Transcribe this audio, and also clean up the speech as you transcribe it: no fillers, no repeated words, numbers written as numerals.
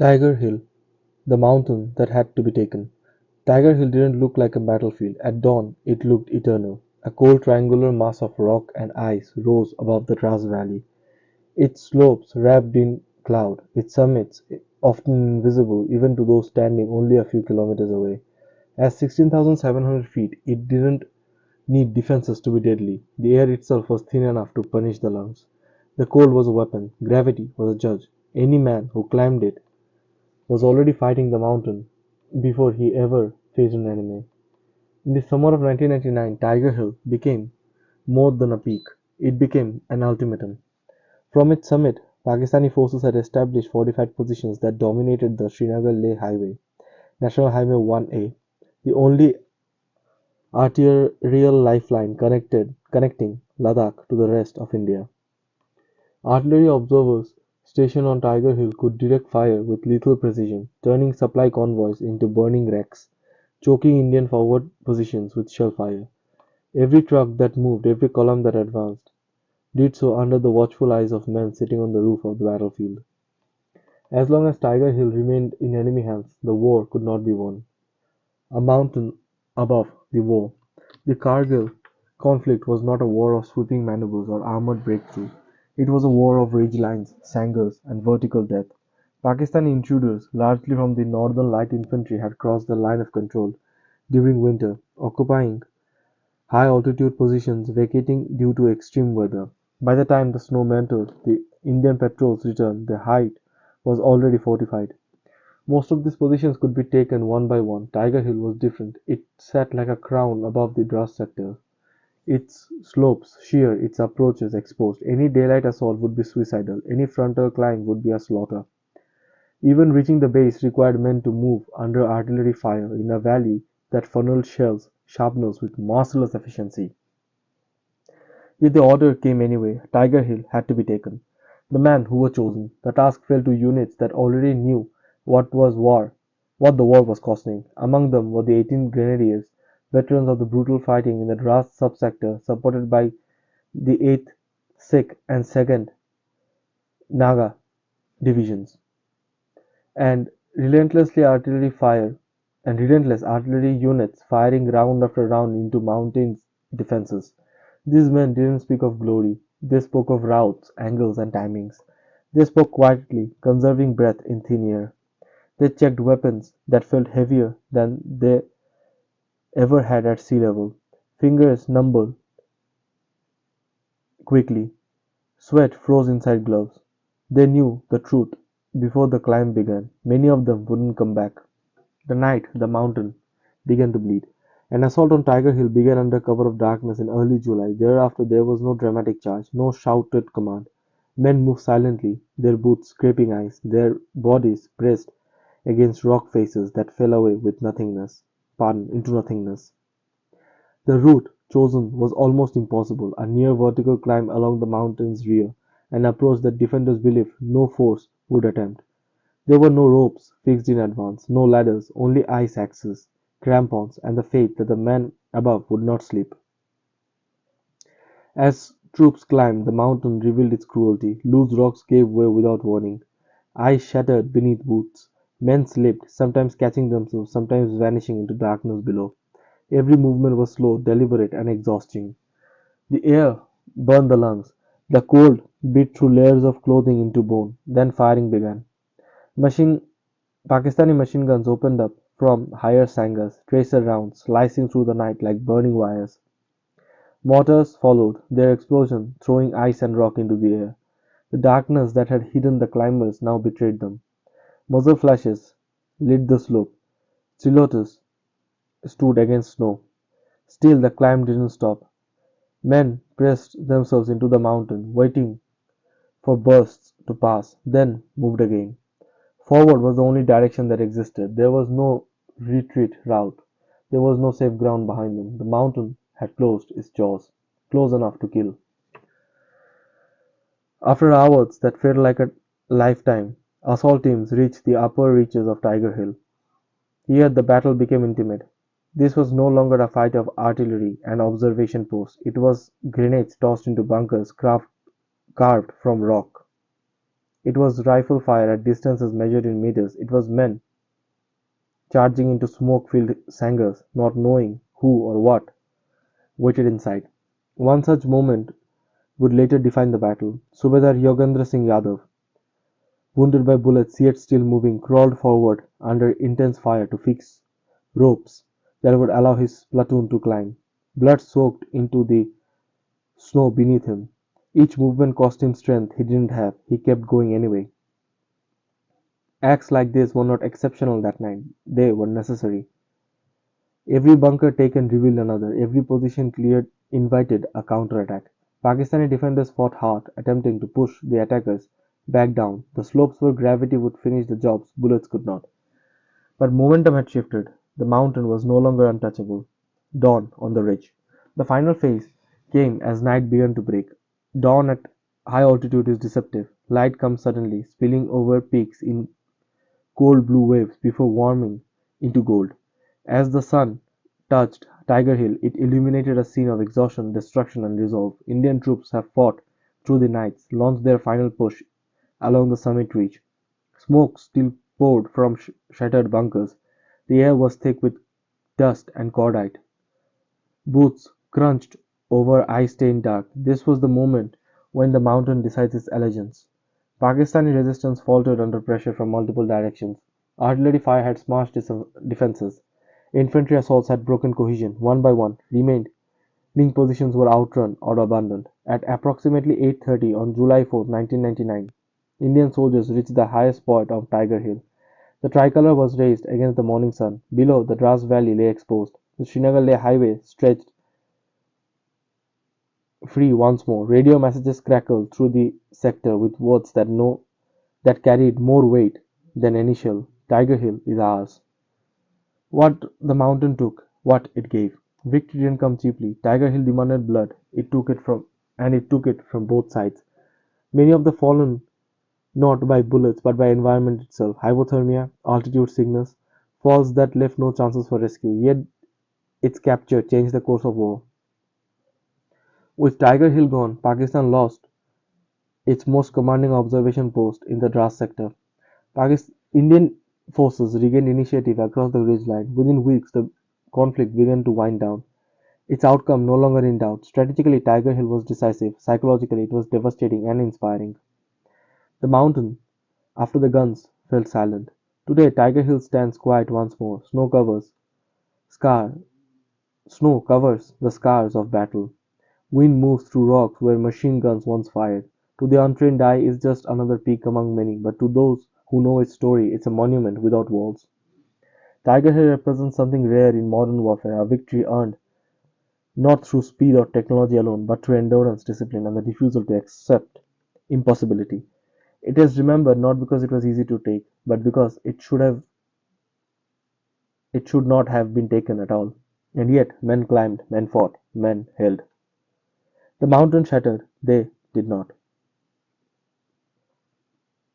Tiger Hill, the mountain that had to be taken. Tiger Hill didn't look like a battlefield. At dawn, it looked eternal. A cold triangular mass of rock and ice rose above the Dras Valley, its slopes wrapped in cloud, its summits often invisible even to those standing only a few kilometers away. At 16,700 feet, it didn't need defenses to be deadly. The air itself was thin enough to punish the lungs. The cold was a weapon. Gravity was a judge. Any man who climbed it was already fighting the mountain before he ever faced an enemy. In the summer of 1999, Tiger Hill became more than a peak. It became an ultimatum. From its summit, Pakistani forces had established fortified positions that dominated the Srinagar-Leh Highway, National Highway 1A, the only arterial lifeline connecting Ladakh to the rest of India. Artillery observers stationed on Tiger Hill could direct fire with lethal precision, turning supply convoys into burning wrecks, choking Indian forward positions with shell fire. Every truck that moved, every column that advanced, did so under the watchful eyes of men sitting on the roof of the battlefield. As long as Tiger Hill remained in enemy hands, the war could not be won. A mountain above the war. The Kargil conflict was not a war of sweeping maneuvers or armored breakthroughs. It was a war of ridgelines, sangars, and vertical death. Pakistani intruders, largely from the Northern Light Infantry, had crossed the line of control during winter, occupying high altitude positions, vacating due to extreme weather. By the time the snow melted, the Indian patrols returned, the height was already fortified. Most of these positions could be taken one by one. Tiger Hill was different. It sat like a crown above the Dras sector. Its slopes sheer, its approaches exposed. Any daylight assault would be suicidal. Any frontal climb would be a slaughter. Even reaching the base required men to move under artillery fire in a valley that funneled shells, sharpness with merciless efficiency. Yet the order came anyway. Tiger Hill had to be taken. The men who were chosen. The task fell to units that already knew what was war, what the war was costing. Among them were the 18th Grenadiers, veterans of the brutal fighting in the Dras subsector, supported by the 8th Sikh and 2nd Naga divisions, and relentlessly artillery fire relentless artillery units firing round after round into mountains defenses. These men didn't speak of glory, they spoke of routes, angles, and timings. They spoke quietly, conserving breath in thin air. They checked weapons that felt heavier than they ever had at sea level. Fingers numbed quickly, sweat froze inside gloves. They knew the truth before the climb began. Many of them wouldn't come back. The night, the mountain began to bleed. An assault on Tiger Hill began under cover of darkness in early July. Thereafter there was no dramatic charge, no shouted command. Men moved silently, their boots scraping ice, their bodies pressed against rock faces that fell away with nothingness, into nothingness. The route chosen was almost impossible, a near vertical climb along the mountain's rear, an approach that defenders believed no force would attempt. There were no ropes fixed in advance, no ladders, only ice axes, crampons, and the faith that the men above would not slip. As troops climbed, the mountain revealed its cruelty. Loose rocks gave way without warning. Ice shattered beneath boots. Men slipped, sometimes catching themselves, sometimes vanishing into darkness below. Every movement was slow, deliberate, and exhausting. The air burned the lungs. The cold bit through layers of clothing into bone. Then firing began. Machine Pakistani machine guns opened up from higher sangars, tracer rounds slicing through the night like burning wires. Mortars followed, their explosion throwing ice and rock into the air. The darkness that had hidden the climbers now betrayed them. Muzzle flashes lit the slope. Silhouettes stood against snow. Still the climb didn't stop. Men pressed themselves into the mountain, waiting for bursts to pass, then moved again. Forward was the only direction that existed. There was no retreat route. There was no safe ground behind them. The mountain had closed its jaws, close enough to kill. After hours that felt like a lifetime, assault teams reached the upper reaches of Tiger Hill. Here the battle became intimate. This was no longer a fight of artillery and observation posts. It was grenades tossed into bunkers carved from rock. It was rifle fire at distances measured in meters. It was men charging into smoke-filled sangars, not knowing who or what waited inside. One such moment would later define the battle. Subedar Yogendra Singh Yadav, wounded by bullets yet still moving, crawled forward under intense fire to fix ropes that would allow his platoon to climb. Blood soaked into the snow beneath him. Each movement cost him strength he didn't have. He kept going anyway. Acts like this were not exceptional that night. They were necessary. Every bunker taken revealed another. Every position cleared invited a counterattack. Pakistani defenders fought hard, attempting to push the attackers back down the slopes where gravity would finish the jobs bullets could not. But momentum had shifted. The mountain was no longer untouchable. Dawn on the ridge. The final phase came as night began to break. Dawn at high altitude is deceptive. Light comes suddenly, spilling over peaks in cold blue waves before warming into gold. As the sun touched Tiger Hill, it illuminated a scene of exhaustion, destruction, and resolve. Indian troops have fought through the nights, launched their final push along the summit ridge. Smoke still poured from shattered bunkers. The air was thick with dust and cordite. Boots crunched over ice-stained dark. This was the moment when the mountain decides its allegiance. Pakistani resistance faltered under pressure from multiple directions. Artillery fire had smashed defenses. Infantry assaults had broken cohesion. One by one, remaining positions were outrun or abandoned. At approximately 8:30 on July 4, 1999, Indian soldiers reached the highest point of Tiger Hill. The tricolour was raised against the morning sun. Below, the Dras valley lay exposed. The Srinagar highway stretched free once more. Radio messages crackled through the sector with words that carried more weight than any shell. Tiger Hill is ours. What the mountain took, what it gave. Victory didn't come cheaply. Tiger Hill demanded blood. It took it from both sides. Many of the fallen not by bullets but by environment itself. Hypothermia, altitude sickness, falls that left no chances for rescue. Yet its capture changed the course of war. With Tiger Hill gone, Pakistan lost its most commanding observation post in the Dras sector. Indian forces regained initiative across the ridgeline. Within weeks, the conflict began to wind down, its outcome no longer in doubt. Strategically, Tiger Hill was decisive. Psychologically, it was devastating and inspiring. The mountain, after the guns, fell silent. Today, Tiger Hill stands quiet once more. Scar, Snow covers the scars of battle. Wind moves through rocks where machine guns once fired. To the untrained eye, it's just another peak among many, but to those who know its story, it's a monument without walls. Tiger Hill represents something rare in modern warfare, a victory earned not through speed or technology alone, but through endurance, discipline, and the refusal to accept impossibility. It is remembered not because it was easy to take, but because it should not have been taken at all. And yet men climbed, men fought, men held. The mountain shattered, they did not.